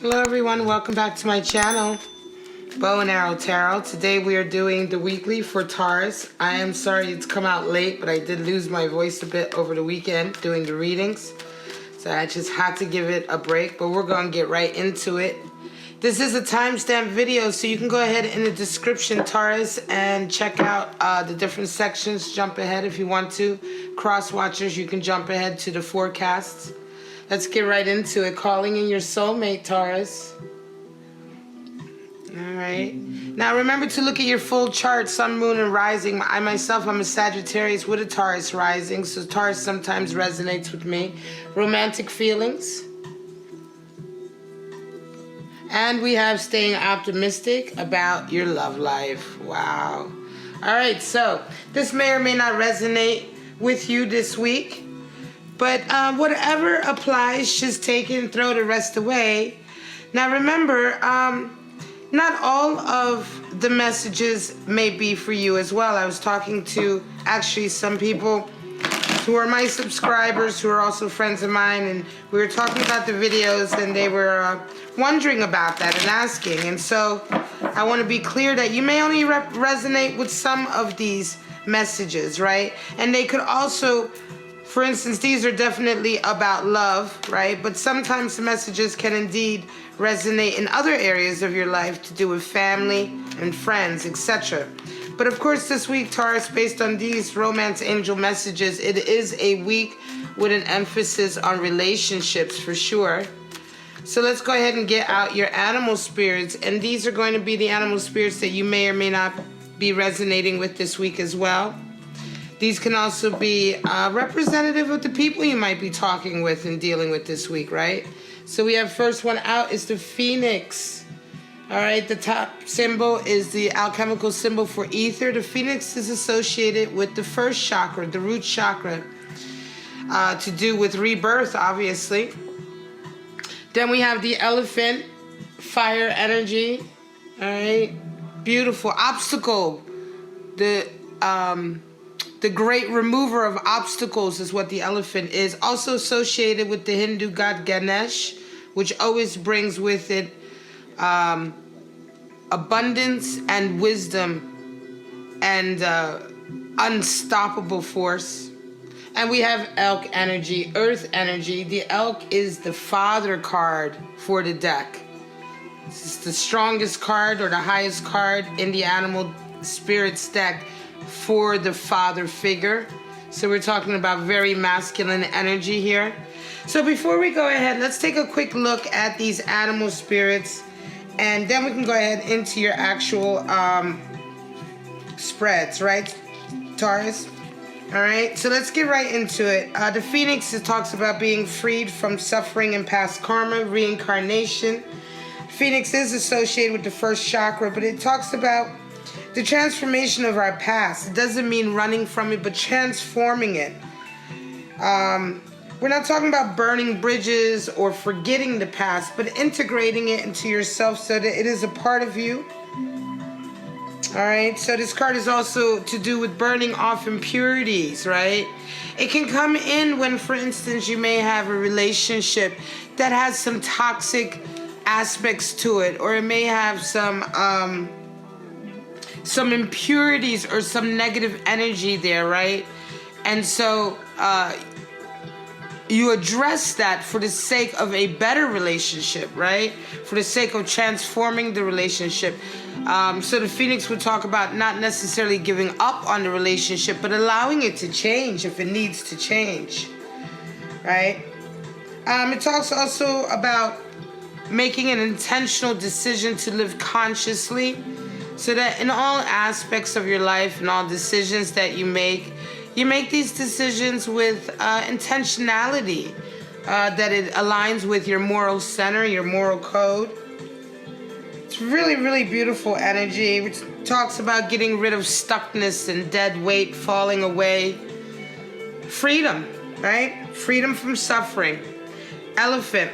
Hello everyone, welcome back to my channel, Bow and Arrow Tarot. Today we are doing the weekly for Taurus. I am sorry it's come out late, but I did lose my voice a bit over the weekend doing the readings. So I just had to give it a break, but we're going to get right into it. This is a timestamp video, so you can go ahead in the description, Taurus, and check out the different sections. Jump ahead if you want to. Cross watchers, you can jump ahead to the forecasts. Let's get right into it. Calling in your soulmate, Taurus. All right. Now remember to look at your full chart, Sun, Moon, and Rising. I myself, I'm a Sagittarius with a Taurus rising, so Taurus sometimes resonates with me. Romantic feelings. And we have staying optimistic about your love life. Wow. All right, so this may or may not resonate with you this week. But whatever applies, just take it and throw the rest away. Now remember, not all of the messages may be for you as well. I was talking to actually some people who are my subscribers who are also friends of mine, and we were talking about the videos, and they were wondering about that and asking. And so I want to be clear that you may only resonate with some of these messages, right? And they could also, for instance, these are definitely about love, right? But sometimes the messages can indeed resonate in other areas of your life to do with family and friends, etc. But of course, this week, Taurus, based on these romance angel messages, it is a week with an emphasis on relationships for sure. So let's go ahead and get out your animal spirits. And these are going to be the animal spirits that you may or may not be resonating with this week as well. These can also be representative of the people you might be talking with and dealing with this week, right? So we have first one out is the Phoenix. All right, the top symbol is the alchemical symbol for ether. The Phoenix is associated with the first chakra, the root chakra, to do with rebirth, obviously. Then we have the elephant, fire energy. All right, beautiful obstacle. The great remover of obstacles is what the elephant is. Also associated with the Hindu god Ganesh, which always brings with it abundance and wisdom and unstoppable force. And we have elk energy, earth energy. The elk is the father card for the deck. This is the strongest card or the highest card in the animal spirits deck for the father figure. So we're talking about very masculine energy here. So before we go ahead, let's take a quick look at these animal spirits, and then we can go ahead into your actual spreads, right, Taurus? All right, so let's get right into it. The Phoenix, it talks about being freed from suffering and past karma, reincarnation. Phoenix is associated with the first chakra, but it talks about the transformation of our past. It doesn't mean running from it, but transforming it. We're not talking about burning bridges or forgetting the past, but integrating it into yourself so that it is a part of you. All right, so this card is also to do with burning off impurities, right? It can come in when, for instance, you may have a relationship that has some toxic aspects to it, or it may have some impurities or some negative energy there, right? And so you address that for the sake of a better relationship, right? For the sake of transforming the relationship. So the Phoenix would talk about not necessarily giving up on the relationship, but allowing it to change if it needs to change, right? It talks also about making an intentional decision to live consciously, so that in all aspects of your life and all decisions that you make these decisions with intentionality, that it aligns with your moral center, your moral code. It's really, really beautiful energy, which talks about getting rid of stuckness and dead weight, falling away. Freedom, right? Freedom from suffering. Elephant.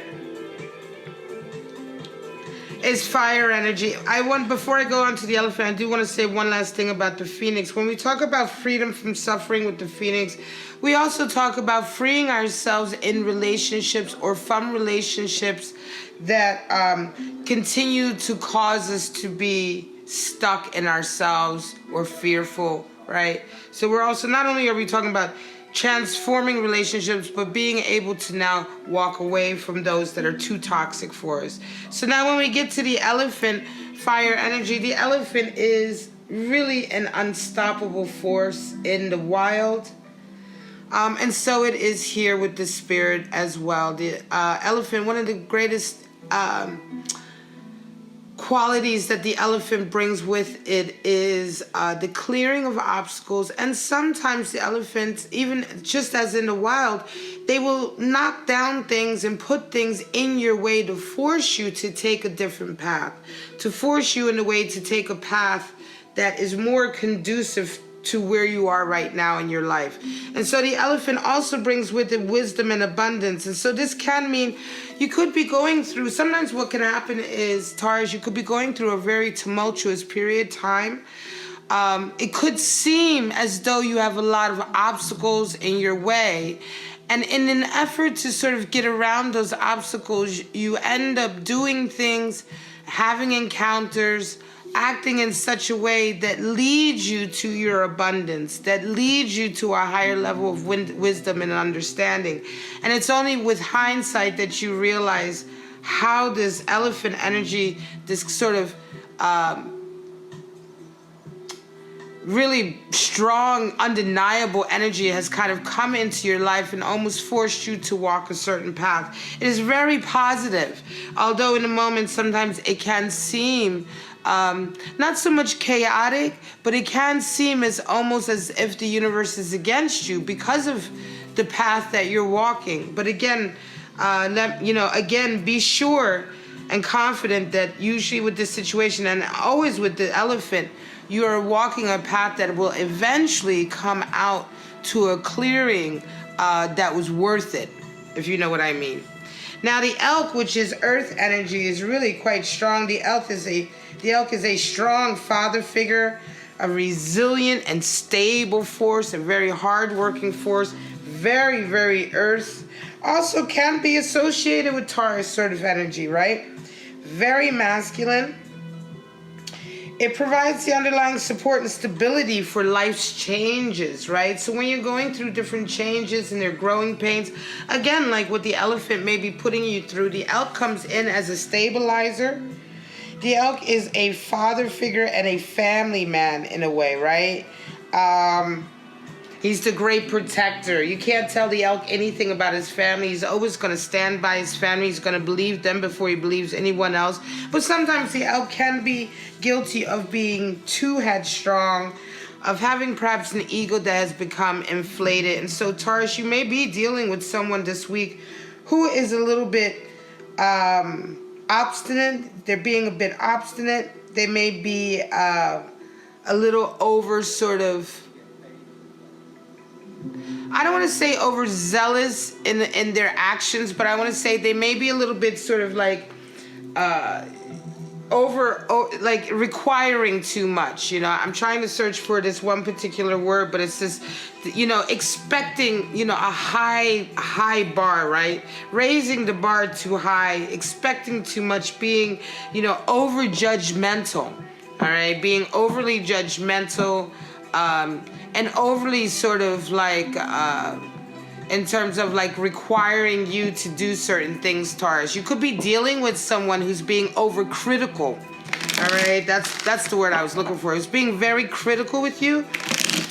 It's fire energy. Before I go on to the elephant, I do want to say one last thing about the phoenix. When we talk about freedom from suffering with the phoenix, we also talk about freeing ourselves in relationships or from relationships that continue to cause us to be stuck in ourselves or fearful, right? So we're also, not only are we talking about transforming relationships, but being able to now walk away from those that are too toxic for us. So now when we get to the elephant, fire energy, the elephant is really an unstoppable force in the wild. And so it is here with the spirit as well. The elephant, one of the greatest qualities that the elephant brings with it is the clearing of obstacles. And sometimes the elephants, even just as in the wild, they will knock down things and put things in your way to force you to take a different path, to force you in a way to take a path that is more conducive to where you are right now in your life. And so the elephant also brings with it wisdom and abundance. And so this can mean you could be going through, sometimes what can happen is, Taurus, you could be going through a very tumultuous period of time. It could seem as though you have a lot of obstacles in your way. And in an effort to sort of get around those obstacles, you end up doing things, having encounters, acting in such a way that leads you to your abundance, that leads you to a higher level of wisdom and understanding. And it's only with hindsight that you realize how this elephant energy, this sort of really strong, undeniable energy has kind of come into your life and almost forced you to walk a certain path. It is very positive, although in the moment sometimes it can seem not so much chaotic, but it can seem as almost as if the universe is against you because of the path that you're walking. But again, be sure and confident that usually with this situation, and always with the elephant, you are walking a path that will eventually come out to a clearing that was worth it, if you know what I mean. Now the elk, which is earth energy, is really quite strong. The elk is a strong father figure, a resilient and stable force, a very hard-working force, very, very earth. Also can be associated with Taurus sort of energy, right? Very masculine. It provides the underlying support and stability for life's changes, right? So when you're going through different changes and they're growing pains, again, like what the elephant may be putting you through, the elk comes in as a stabilizer. The elk is a father figure and a family man in a way, right? He's the great protector. You can't tell the elk anything about his family. He's always going to stand by his family. He's going to believe them before he believes anyone else. But sometimes the elk can be guilty of being too headstrong, of having perhaps an ego that has become inflated. And so, Taurus, you may be dealing with someone this week who is a little bit obstinate. They're being a bit obstinate. They may be a little over sort of, I don't want to say overzealous in their actions, but I want to say they may be a little bit sort of like like requiring too much. You know, I'm trying to search for this one particular word, but it's this, you know, expecting, you know, a high bar, right? Raising the bar too high, expecting too much, being, you know, over judgmental. All right, being overly judgmental. And overly sort of like, in terms of like requiring you to do certain things, Taurus. You could be dealing with someone who's being overcritical. All right, that's the word I was looking for. Who's being very critical with you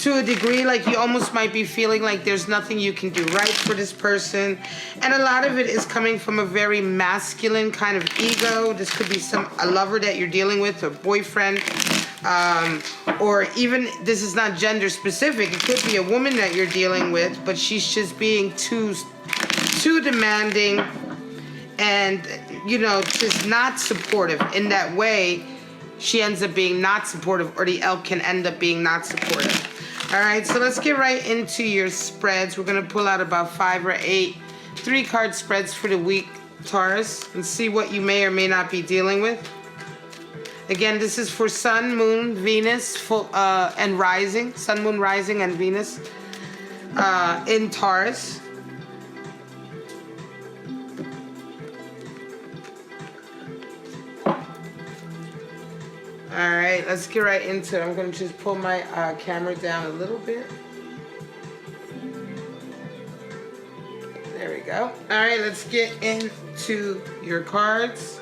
to a degree, like you almost might be feeling like there's nothing you can do right for this person. And a lot of it is coming from a very masculine kind of ego. This could be a lover that you're dealing with, a boyfriend. Or even, this is not gender specific, it could be a woman that you're dealing with, but she's just being too demanding and, you know, just not supportive. In that way, she ends up being not supportive, or the elk can end up being not supportive. All right, so let's get right into your spreads. We're going to pull out about 5 or 8 3-card spreads for the week, Taurus, and see what you may or may not be dealing with. Again, this is for Sun, Moon, Venus, and rising. Sun, Moon, rising, and Venus in Taurus. All right, let's get right into it. I'm going to just pull my camera down a little bit. There we go. All right, let's get into your cards.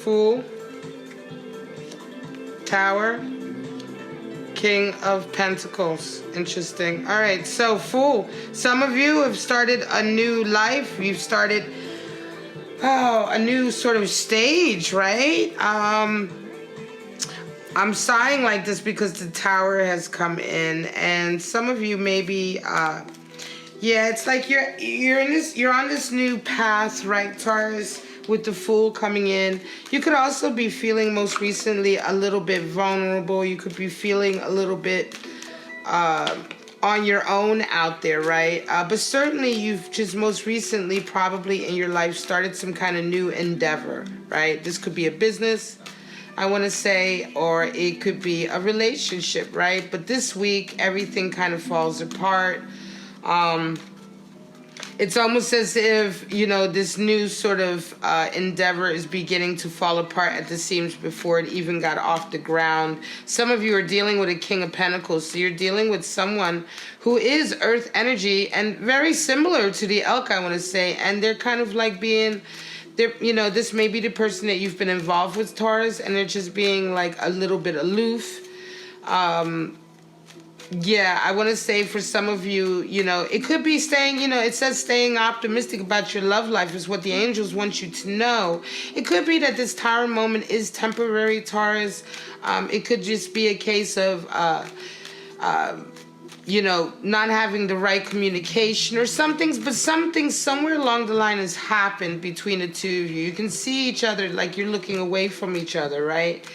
Fool, Tower, King of Pentacles. Interesting. All right, so Fool. Some of you have started a new life. You've started a new sort of stage, right? I'm sighing like this because the Tower has come in, and some of you maybe, yeah, it's like you're on this new path, right, Taurus? With the Fool coming in. You could also be feeling most recently a little bit vulnerable. You could be feeling a little bit on your own out there, right? But certainly you've just most recently probably in your life started some kind of new endeavor, right? This could be a business, I want to say, or it could be a relationship, right? But this week everything kind of falls apart. It's almost as if, you know, this new sort of endeavor is beginning to fall apart at the seams before it even got off the ground. Some of you are dealing with a King of Pentacles, so you're dealing with someone who is earth energy and very similar to the elk, I want to say, and they're kind of like being, you know, this may be the person that you've been involved with, Taurus, and they're just being like a little bit aloof. Yeah, I want to say for some of you, you know, it could be staying, you know, it says staying optimistic about your love life is what the angels want you to know. It could be that this Tower moment is temporary, Taurus. It could just be a case of, you know, not having the right communication or some things, but something somewhere along the line has happened between the two of you. You can see each other like you're looking away from each other, right?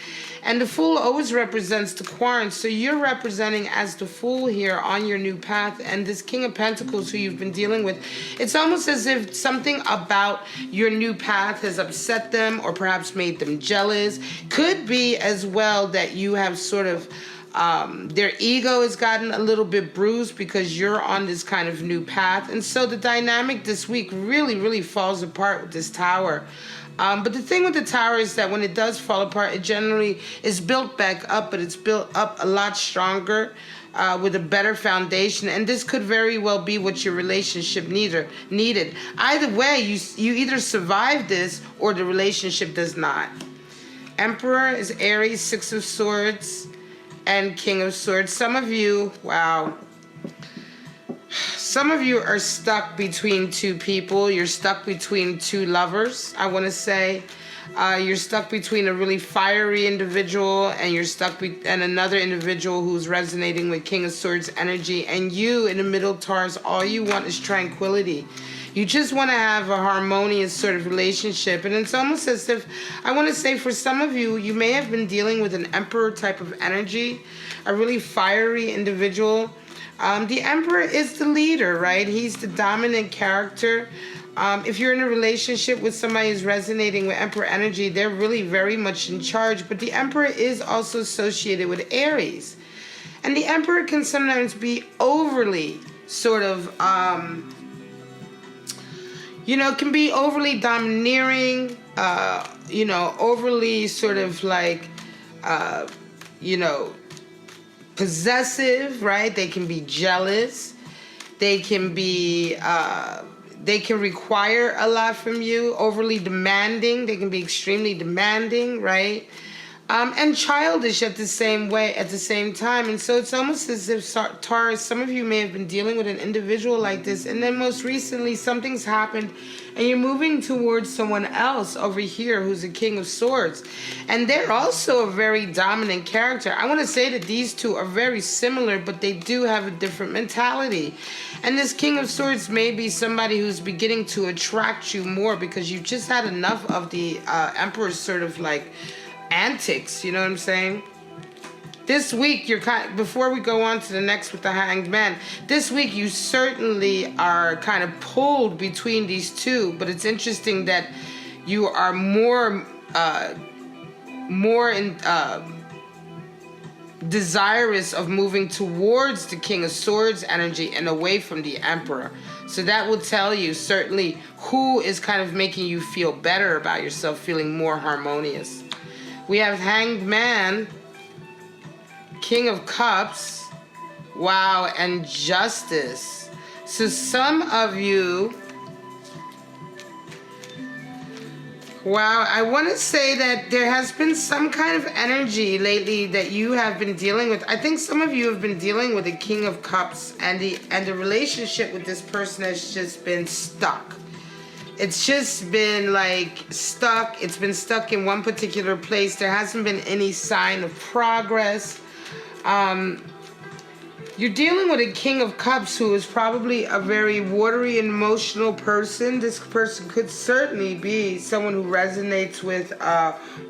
And the Fool always represents the Quarren, so you're representing as the Fool here on your new path, and this King of Pentacles who you've been dealing with, it's almost as if something about your new path has upset them or perhaps made them jealous. Could be as well that you have sort of, their ego has gotten a little bit bruised because you're on this kind of new path. And so the dynamic this week really, really falls apart with this Tower. But the thing with the Tower is that when it does fall apart, it generally is built back up, but it's built up a lot stronger with a better foundation. And this could very well be what your relationship needed. Either way, you either survive this or the relationship does not. Emperor is Aries, Six of Swords, and King of Swords. Some of you, wow. Some of you are stuck between two people. You're stuck between two lovers, I want to say. You're stuck between a really fiery individual and you're stuck and another individual who's resonating with King of Swords energy. And you, in the middle, Taurus, all you want is tranquility. You just want to have a harmonious sort of relationship. And it's almost as if, I want to say for some of you, you may have been dealing with an Emperor type of energy, a really fiery individual. The Emperor is the leader, right? He's the dominant character. If you're in a relationship with somebody who's resonating with Emperor energy, they're really very much in charge. But the Emperor is also associated with Aries. And the Emperor can sometimes be overly sort of, you know, can be overly domineering, you know, overly sort of like, you know, possessive, right? They can be jealous. They can be, they can require a lot from you, overly demanding. They can be extremely demanding, right? And childish at the same time. And so it's almost as if, Taurus, some of you may have been dealing with an individual like this, and then most recently something's happened and you're moving towards someone else over here who's a King of Swords. And they're also a very dominant character. I want to say that these two are very similar, but they do have a different mentality. And this King of Swords may be somebody who's beginning to attract you more because you've just had enough of the Emperor's sort of like antics, you know what I'm saying? this week, before we go on to the next with the Hanged Man, this week you certainly are kind of pulled between these two, but it's interesting that you are more desirous of moving towards the King of Swords energy and away from the Emperor. So that will tell you certainly who is kind of making you feel better about yourself, feeling more harmonious. We have Hanged Man, King of Cups, wow, and Justice. So some of you, wow, I want to say that there has been some kind of energy lately that you have been dealing with. I think some of you have been dealing with the King of Cups, and the relationship with this person has just been stuck. It's just been like stuck. It's been stuck in one particular place. There hasn't been any sign of progress. You're dealing with a King of Cups who is probably a very watery and emotional person. This person could certainly be someone who resonates with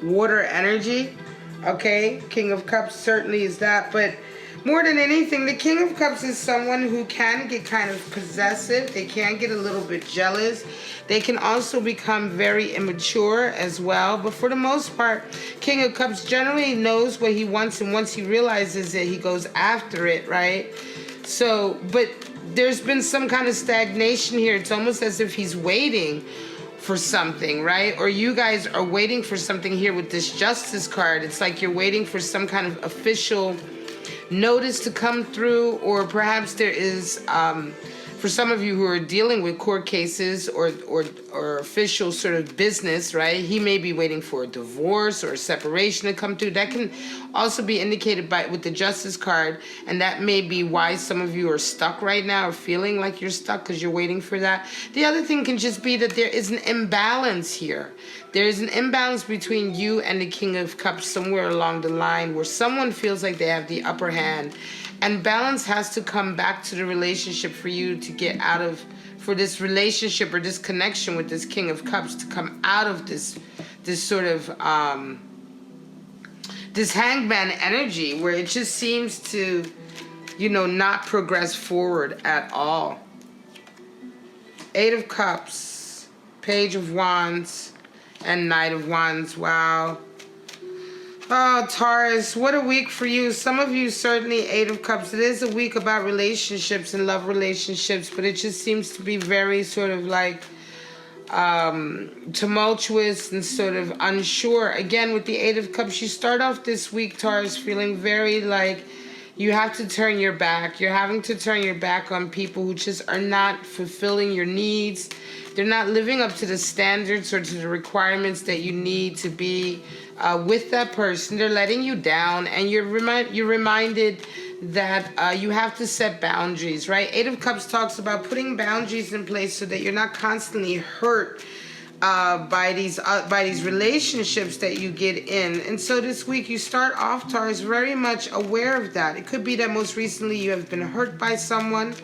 water energy. Okay, King of Cups certainly is that. But more than anything, the King of Cups is someone who can get kind of possessive. They can get a little bit jealous. They can also become very immature as well. But for the most part, King of Cups generally knows what he wants, and once he realizes it, he goes after it, right? So, but there's been some kind of stagnation here. It's almost as if he's waiting for something, right? Or you guys are waiting for something here with this Justice card. It's like you're waiting for some kind of official notice to come through, or perhaps there is for some of you who are dealing with court cases or official sort of business, right? He may be waiting for a divorce or a separation to come through. That can also be indicated with the Justice card, and that may be why some of you are stuck right now or feeling like you're stuck because you're waiting for that. The other thing can just be that there is an imbalance here. There is an imbalance between you and the King of Cups somewhere along the line where someone feels like they have the upper hand. And balance has to come back to the relationship for you to get out of, for this relationship or this connection with this King of Cups to come out of this sort of, this hangman energy where it just seems to, you know, not progress forward at all. Eight of Cups, Page of Wands, and Knight of Wands. Wow. Oh, Taurus, what a week for you. Some of you certainly Eight of Cups. It is a week about relationships and love relationships, but it just seems to be very sort of like tumultuous and sort of unsure. Again, with the Eight of Cups, you start off this week, Taurus, feeling very like you have to turn your back. You're having to turn your back on people who just are not fulfilling your needs. They're not living up to the standards or to the requirements that you need to be with that person. They're letting you down, and you're reminded that you have to set boundaries, right? Eight of Cups talks about putting boundaries in place so that you're not constantly hurt by these relationships that you get in. And so this week you start off, Taurus, very much aware of that. It could be that most recently you have been hurt by someone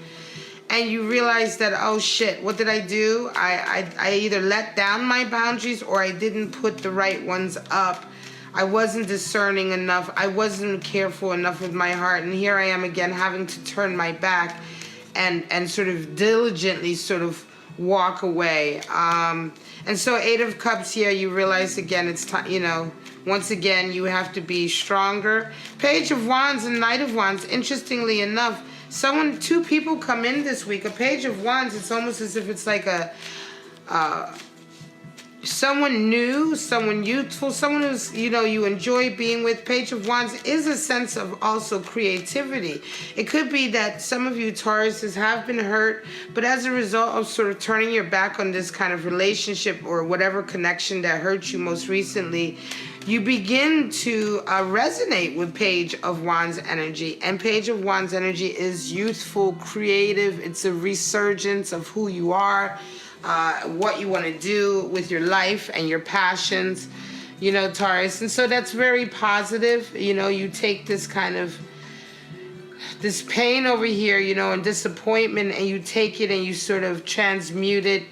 and you realize that, oh shit, what did I do? I either let down my boundaries or I didn't put the right ones up. I wasn't discerning enough. I wasn't careful enough with my heart. And here I am again having to turn my back and sort of diligently sort of walk away. And so Eight of Cups here, you realize again, it's time, you know, once again, you have to be stronger. Page of Wands and Knight of Wands, interestingly enough, two people come in this week. A Page of Wands, it's almost as if it's like someone new, someone youthful, someone who's, you know, you enjoy being with. Page of Wands is a sense of also creativity. It could be that some of you Tauruses have been hurt, but as a result of sort of turning your back on this kind of relationship or whatever connection that hurt you most recently, you begin to resonate with Page of Wands energy. And Page of Wands energy is youthful, creative. It's a resurgence of who you are, what you want to do with your life and your passions, you know, Taurus. And so that's very positive. You know, you take this kind of, this pain over here, you know, and disappointment, and you take it and you sort of transmute it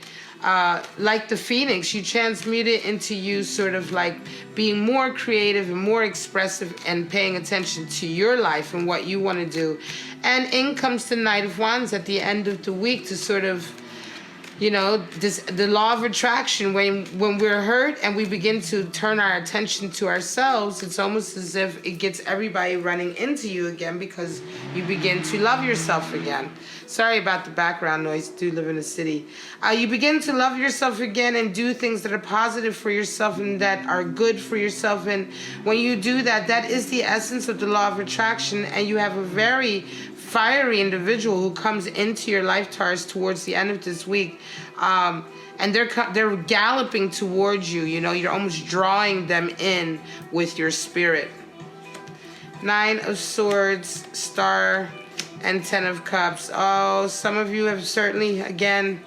like the phoenix, you transmute it into you sort of like being more creative and more expressive and paying attention to your life and what you want to do. And in comes the Knight of Wands at the end of the week to sort of, you know, the law of attraction. When we're hurt and we begin to turn our attention to ourselves, it's almost as if it gets everybody running into you again because you begin to love yourself again. Sorry about the background noise. I do live in a city. You begin to love yourself again and do things that are positive for yourself and that are good for yourself. And when you do that, that is the essence of the law of attraction. And you have a very fiery individual who comes into your life, Taurus, towards the end of this week, and they're galloping towards you. You know, you're almost drawing them in with your spirit. 9 of Swords, Star, and 10 of Cups. Oh, some of you have certainly, again,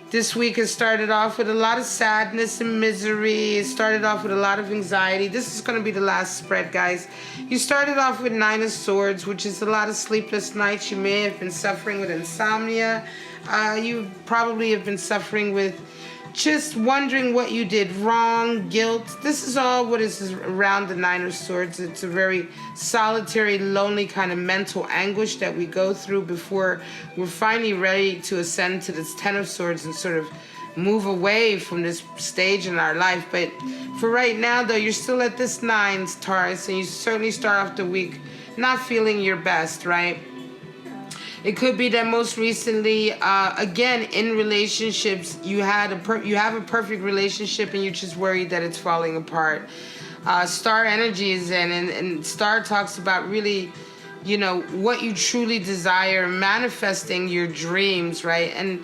this week has started off with a lot of sadness and misery. It started off with a lot of anxiety. This is going to be the last spread, guys. You started off with 9 of Swords, which is a lot of sleepless nights. You may have been suffering with insomnia. You probably have been suffering with just wondering what you did wrong, guilt. This is all what is around the 9 of Swords. It's a very solitary, lonely kind of mental anguish that we go through before we're finally ready to ascend to this 10 of Swords and sort of move away from this stage in our life. But for right now, though, you're still at this 9, Taurus, and you certainly start off the week not feeling your best, right? It could be that most recently, again, in relationships, you have a perfect relationship and you're just worried that it's falling apart. Star energy is in, and Star talks about really, you know, what you truly desire, manifesting your dreams, right? And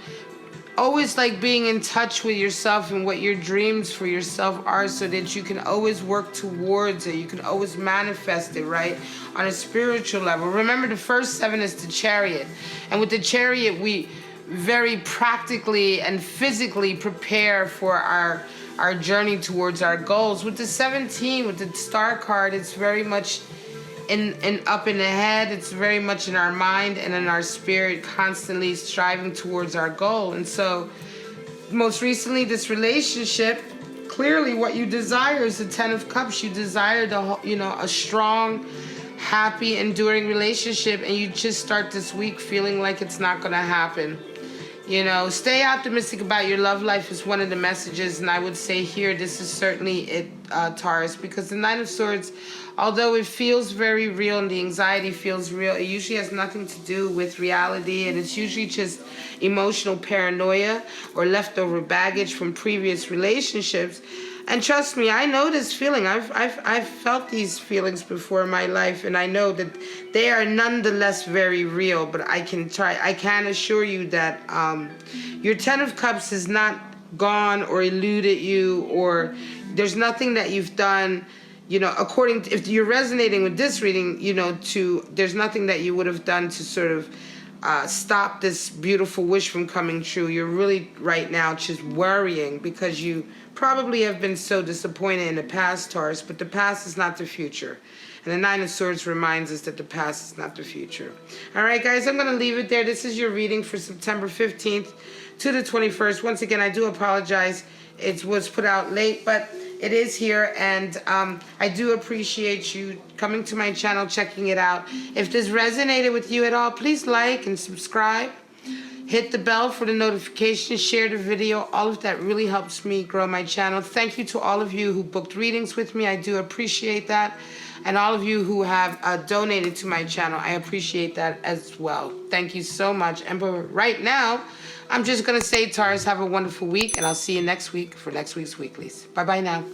always like being in touch with yourself and what your dreams for yourself are so that you can always work towards it. You can always manifest it, right? On a spiritual level. Remember, the first 7 is the Chariot. And with the Chariot, we very practically and physically prepare for our journey towards our goals. With the 17, with the Star card, it's very much up in the head. It's very much in our mind and in our spirit, constantly striving towards our goal. And so most recently, this relationship, clearly what you desire is the 10 of Cups. You desire a strong, happy, enduring relationship, and you just start this week feeling like it's not going to happen. You know, stay optimistic about your love life is one of the messages, and I would say here, this is certainly it, Taurus, because the 9 of Swords, although it feels very real and the anxiety feels real, it usually has nothing to do with reality, and it's usually just emotional paranoia or leftover baggage from previous relationships. And trust me, I know this feeling. I've felt these feelings before in my life, and I know that they are nonetheless very real. But I can assure you that your 10 of Cups is not gone or eluded you, or there's nothing that you've done. You know, according to, if you're resonating with this reading, you know, there's nothing that you would have done to sort of stop this beautiful wish from coming true. You're really right now just worrying because you probably have been so disappointed in the past, Taurus, but the past is not the future. And the 9 of Swords reminds us that the past is not the future. All right, guys, I'm going to leave it there. This is your reading for September 15th to the 21st. Once again, I do apologize. It was put out late, but it is here, and I do appreciate you coming to my channel, checking it out. If this resonated with you at all, please like and subscribe. Hit the bell for the notifications, share the video. All of that really helps me grow my channel. Thank you to all of you who booked readings with me. I do appreciate that. And all of you who have donated to my channel, I appreciate that as well. Thank you so much. And right now, I'm just going to say, Taurus, have a wonderful week, and I'll see you next week for next week's weeklies. Bye-bye now.